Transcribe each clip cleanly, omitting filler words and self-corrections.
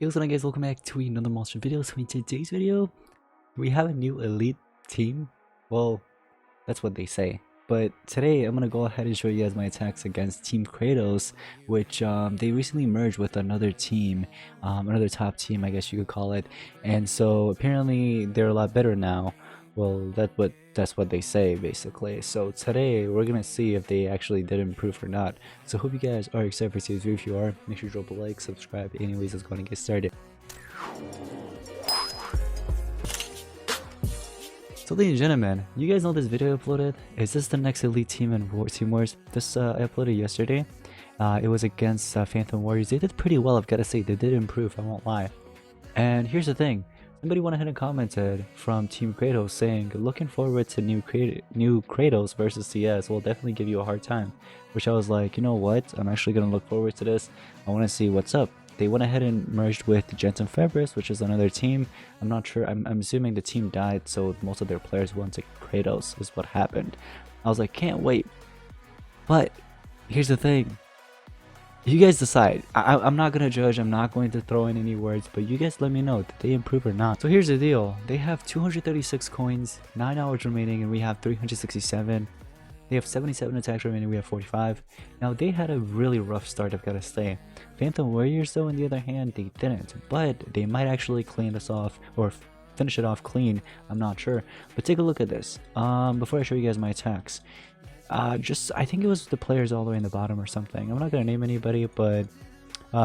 Hey, what's going on, guys? Welcome back to another monster video. So in today's video, we have a new elite team. Well, that's what they say. But today, I'm gonna go ahead and show you guys my attacks against Team Kratos, which they recently merged with another team, another top team, I guess you could call it. And so apparently, they're a lot better now. Well, that's what they say basically. So today, we're gonna see if they actually did improve or not. So hope you guys are excited for today's video. If you are, make sure to drop a like, subscribe. Anyways, let's go and get started. So ladies and gentlemen, you guys know this video I uploaded? Is this the next elite team in Team Wars? This I uploaded yesterday. It was against Phantom Warriors. They did pretty well, I've got to say. They did improve, I won't lie. And here's the thing. Somebody went ahead and commented from Team Kratos saying, looking forward to new Kratos versus CS. Will definitely give you a hard time. Which I was like, you know what? I'm actually going to look forward to this. I want to see what's up. They went ahead and merged with Jensen Febris, which is another team. I'm not sure. I'm assuming the team died, so most of their players went to Kratos is what happened. I was like, can't wait. But here's the thing. You guys decide. I'm not gonna judge. I'm not going to throw in any words, but you guys let me know, did they improve or not? So here's the deal. They have 236 coins, 9 hours remaining, and we have 367. They have 77 attacks remaining, we have 45. Now they had a really rough start, I've gotta say. Phantom Warriors though, on the other hand, they didn't. But they might actually clean this off, or finish it off clean, I'm not sure. But take a look at this. Before I show you guys my attacks. I think it was the players all the way in the bottom or something. I'm not gonna name anybody, but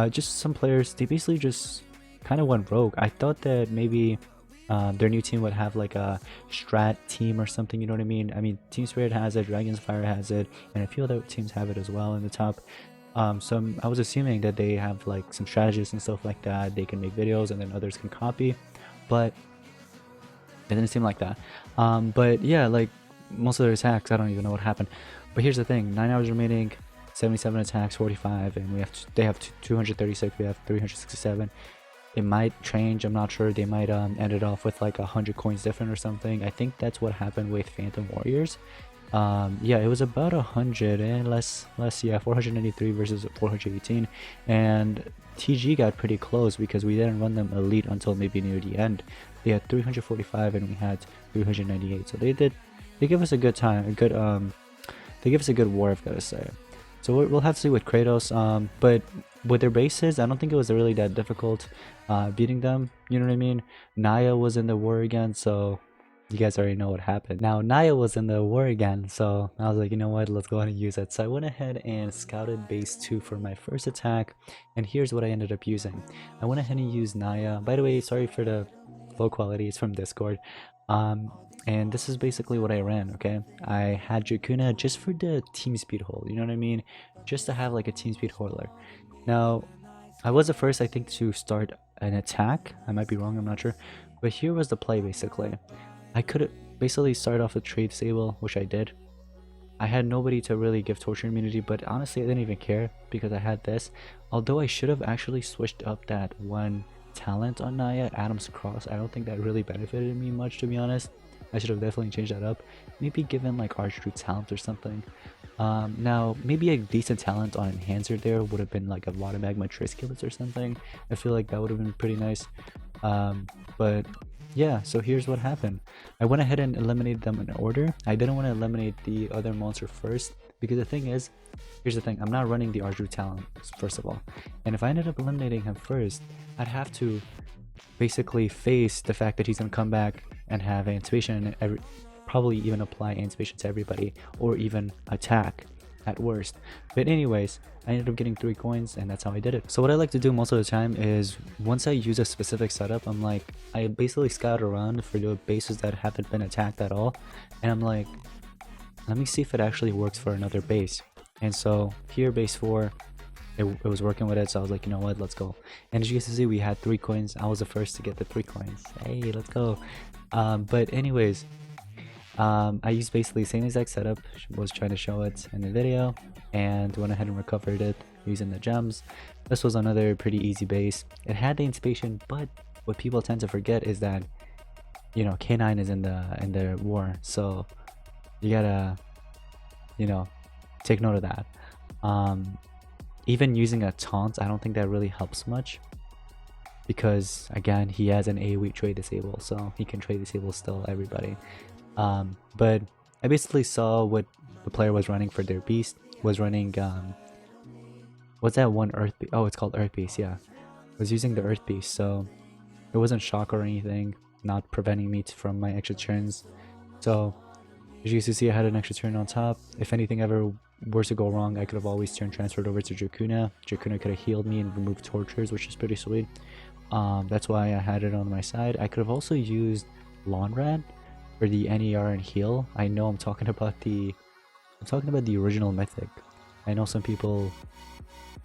just some players, they basically just kind of went rogue. I thought that maybe their new team would have like a strat team or something, you know what I mean? I mean, Team Spirit has it, Dragon's Fire has it, and a few other teams have it as well in the top. So I was assuming that they have like some strategists and stuff like that. They can make videos and then others can copy, but it didn't seem like that. But yeah, like most of their attacks, I don't even know what happened. But here's the thing: 9 hours remaining, 77 attacks, 45, and they have 236. We have 367. It might change, I'm not sure. They might end it off with like 100 coins different or something. I think that's what happened with Phantom Warriors. Yeah, it was about 100 and less, yeah, 493 versus 418, and TG got pretty close because we didn't run them elite until maybe near the end. They had 345 and we had 398, so they give us a good time, they give us a good war, I've got to say. So we'll have to see with Kratos, but with their bases, I don't think it was really that difficult beating them, you know what I mean? Naya was in the war again, so you guys already know what happened. Now, Naya was in the war again, so I was like, you know what, let's go ahead and use it. So I went ahead and scouted base 2 for my first attack, and here's what I ended up using. I went ahead and used Naya. By the way, sorry for the low quality, it's from Discord. And this is basically what I ran, okay? I had Dracuna just for the team speed hold, you know what I mean? Just to have like a team speed holder. Now, I was the first, I think, to start an attack. I might be wrong, I'm not sure. But here was the play, basically. I could basically start off with Trade Sable, which I did. I had nobody to really give torture immunity, but honestly, I didn't even care because I had this. Although I should have actually switched up that one talent on Naya, Adam's Cross. I don't think that really benefited me much, to be honest. I should have definitely changed that up. Maybe given like Archery talent or something. Now, maybe a decent talent on Enhancer there would have been like a Water Magma Trisculis or something. I feel like that would have been pretty nice. But yeah, so here's what happened. I went ahead and eliminated them in order. I didn't want to eliminate the other monster first because the thing is, here's the thing, I'm not running the Archery talent first of all. And if I ended up eliminating him first, I'd have to basically face the fact that he's gonna come back and have anticipation and probably even apply anticipation to everybody, or even attack at worst. But anyways, I ended up getting 3 coins and that's how I did it. So what I like to do most of the time is once I use a specific setup, I basically scout around for the bases that haven't been attacked at all, and I'm like, let me see if it actually works for another base. And so here, base 4, it was working with it, so I was like, you know what, let's go. And as you guys can see, we had 3 coins. I was the first to get the 3 coins. Hey, let's go. But anyways, I used basically the same exact setup, was trying to show it in the video, and went ahead and recovered it using the gems. This was another pretty easy base. It had the anticipation, but what people tend to forget is that, you know, K9 is in the war, so you gotta, you know, take note of that. Even using a taunt, I don't think that really helps much. because again he has an AoE trade disable, so he can trade disable still everybody. But I basically saw what the player was running for their beast. Was running what's that one earth beast? Oh, it's called earth beast. Yeah, was using the earth beast, so it wasn't shock or anything, not preventing me from my extra turns. So as you can see, I had an extra turn on top. If anything ever were to go wrong, I could have always transferred over to Dracuna. Dracuna could have healed me and removed tortures, which is pretty sweet. That's why I had it on my side. I could have also used Lawnrat for the NER and heal. I know I'm talking about the original mythic. I know some people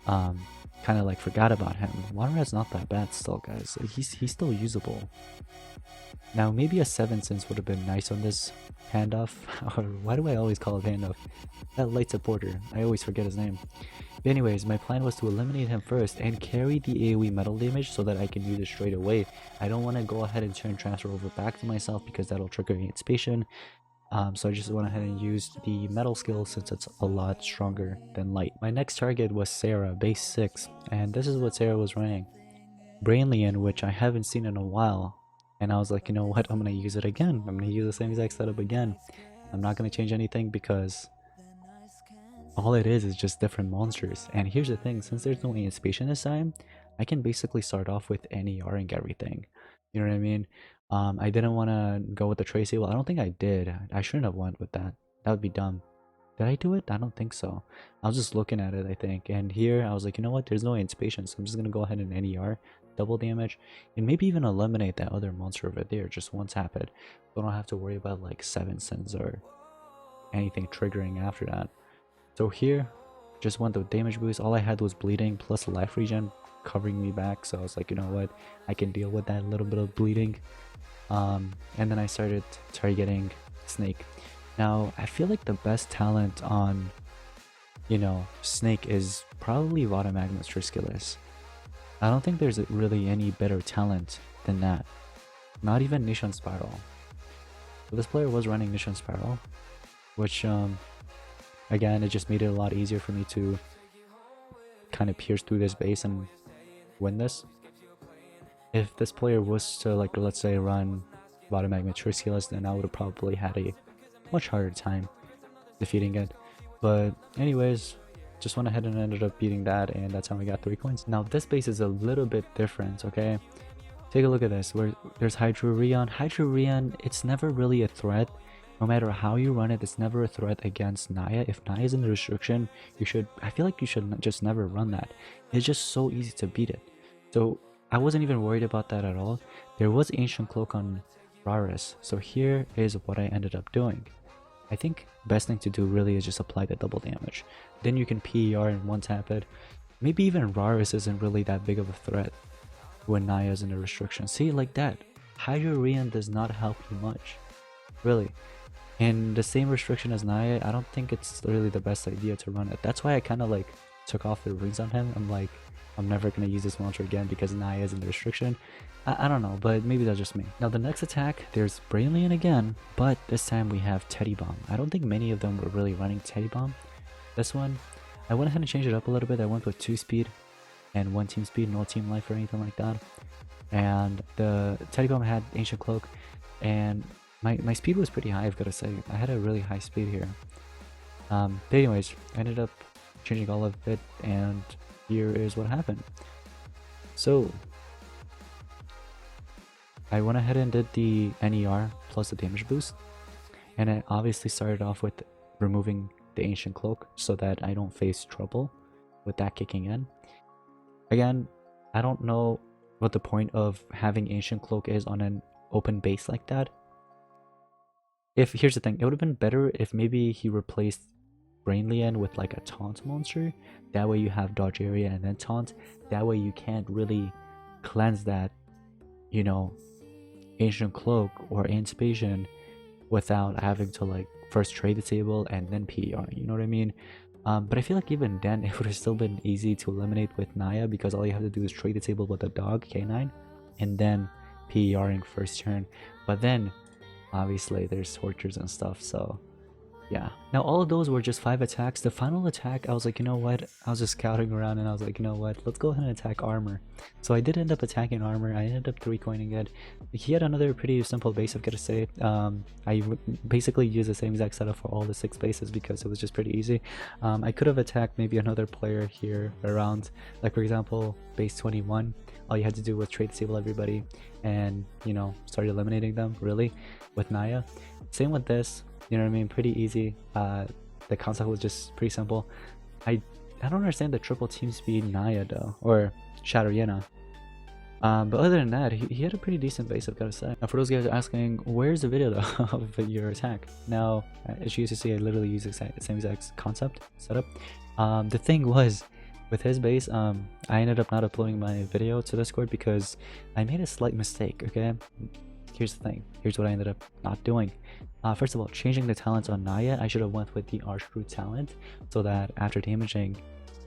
kind of like forgot about him. Lawnrat's not that bad still, guys. He's still usable. Now maybe a 7 cents would have been nice on this handoff. Or why do I always call it handoff? That light supporter. I always forget his name. But anyways, my plan was to eliminate him first and carry the AoE metal damage so that I can use it straight away. I don't want to go ahead and transfer over back to myself because that'll trigger anticipation. So I just went ahead and used the metal skill since it's a lot stronger than light. My next target was Sarah, base 6, and this is what Sarah was running. Brainlian, which I haven't seen in a while, and I was like, you know what, I'm gonna use it again. I'm gonna use the same exact setup again. I'm not gonna change anything because all it is just different monsters. And here's the thing, since there's no anticipation this time, I can basically start off with NERing everything. You know what I mean? I didn't want to go with the Tracy. Well, I don't think I did. I shouldn't have went with that. That would be dumb. Did I do it? I don't think so. I was just looking at it, I think. And here, I was like, you know what? There's no anticipation, so I'm just going to go ahead and NER, double damage, and maybe even eliminate that other monster over there just one tap it. So I don't have to worry about like 7 cents or anything triggering after that. So here, just want the damage boost. All I had was bleeding plus life regen covering me back. So I was like, you know what? I can deal with that little bit of bleeding. And then I started targeting Snake. Now, I feel like the best talent on, Snake is probably Vada Magnus Triskelis. I don't think there's really any better talent than that. Not even Nishon Spiral. So this player was running Nishon Spiral, which, again, it just made it a lot easier for me to kind of pierce through this base and win this. If this player was to, like, let's say, run Vada Magnus Triskelis, then I would have probably had a much harder time defeating it. But anyways, just went ahead and ended up beating that, and that's how we got 3 coins. Now this base is a little bit different, okay? Take a look at this. Where there's Hydroreon. Hydroreon, it's never really a threat. No matter how you run it, it's never a threat against Naya. If Naya is in the restriction, I feel like you should just never run that. It's just so easy to beat it. So I wasn't even worried about that at all. There was Ancient Cloak on Raris, so here is what I ended up doing. I think best thing to do really is just apply the double damage. Then you can PER and one tap it. Maybe even Raris isn't really that big of a threat when Naya's in a restriction. See, like that. Hydroreon does not help you much. Really. In the same restriction as Naya, I don't think it's really the best idea to run it. That's why I kind of like took off the rings on him. I'm like, I'm never going to use this monster again because Naya is in the restriction. I don't know, but maybe that's just me. Now the next attack, there's Brainlian again, but this time we have Teddy Bomb. I don't think many of them were really running Teddy Bomb. This one, I went ahead and changed it up a little bit. I went with 2 speed and 1 team speed, no team life or anything like that. And the Teddy Bomb had Ancient Cloak, and my speed was pretty high, I've got to say. I had a really high speed here. But anyways, I ended up changing all of it, and here is what happened. So I went ahead and did the NER plus the damage boost, and I obviously started off with removing the Ancient Cloak so that I don't face trouble with that kicking in. Again, I don't know what the point of having Ancient Cloak is on an open base like that. Here's the thing, it would have been better if maybe he replaced Brainlian with like a taunt monster. That way you have dodge area and then taunt. That way you can't really cleanse that, Ancient Cloak or Anticipation without having to like first trade the table and then PER, you know what I mean? But I feel like even then it would have still been easy to eliminate with Naya because all you have to do is trade the table with a dog, K9, and then PERing first turn. But then obviously there's tortures and stuff, so Yeah. Now all of those were just 5 attacks. The final attack, I was like, you know what? I was just scouting around and I was like, you know what? Let's go ahead and attack armor. So I did end up attacking armor. I ended up 3-coining it. He had another pretty simple base, I've got to say. Basically used the same exact setup for all the 6 bases because it was just pretty easy. I could have attacked maybe another player here around, like for example, base 21. All you had to do was trade disable everybody and, you know, start eliminating them, really, with Naya. Same with this. You know what I mean? Pretty easy. The concept was just pretty simple. I don't understand the triple team speed Naya though, or Shadow Yena. But other than that, he had a pretty decent base, I've got to say. Now for those guys asking, where's the video though of your attack? Now, as you see, I literally use the same exact concept setup. The thing was, with his base, I ended up not uploading my video to Discord because I made a slight mistake, okay? Here's the thing. Here's what I ended up not doing. First of all, changing the talents on Naya, I should have went with the Archroot talent so that after damaging,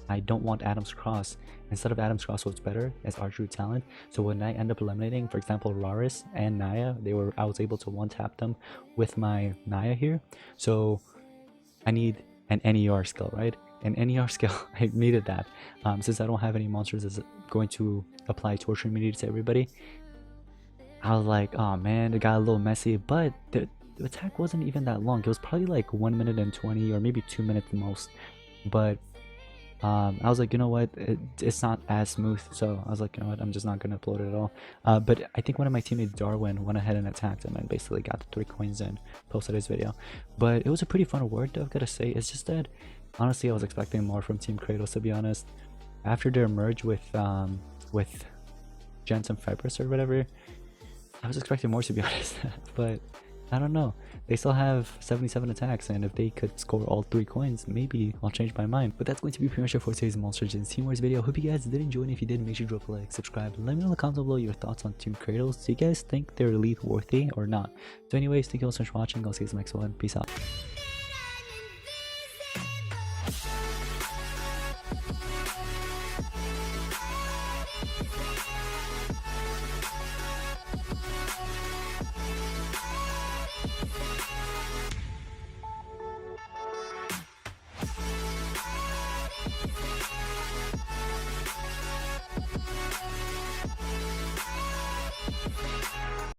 I don't want Adam's Cross. Instead of Adam's Cross, what's better as Archroot talent. So when I end up eliminating, for example, Raris and Naya, I was able to one-tap them with my Naya here. So I need an NER skill, right? An NER skill, I needed that. Since I don't have any monsters that's going to apply torture immunity to everybody, I was like, oh man, it got a little messy, but the attack wasn't even that long. It was probably like 1 minute and 20 or maybe 2 minutes the most. But I was like, you know what, it's not as smooth, so I was like, you know what, I'm just not gonna upload it at all. But I think one of my teammates, Darwin, went ahead and attacked him and basically got the 3 coins and posted his video. But it was a pretty fun award though, I've gotta say. It's just that honestly I was expecting more from Team Kratos, to be honest. After their merge with Gens and Fibers or whatever, I was expecting more, to be honest. But I don't know, they still have 77 attacks, and if they could score all 3 coins, maybe I'll change my mind. But that's going to be pretty much it for today's Monster Gens Team Wars video. Hope you guys did enjoy, and if you did, make sure to drop a like, subscribe, let me know in the comments below your thoughts on Team Kratos. Do you guys think they're elite worthy or not? So anyways, thank you all so much for watching. I'll see you in the next one. Peace out.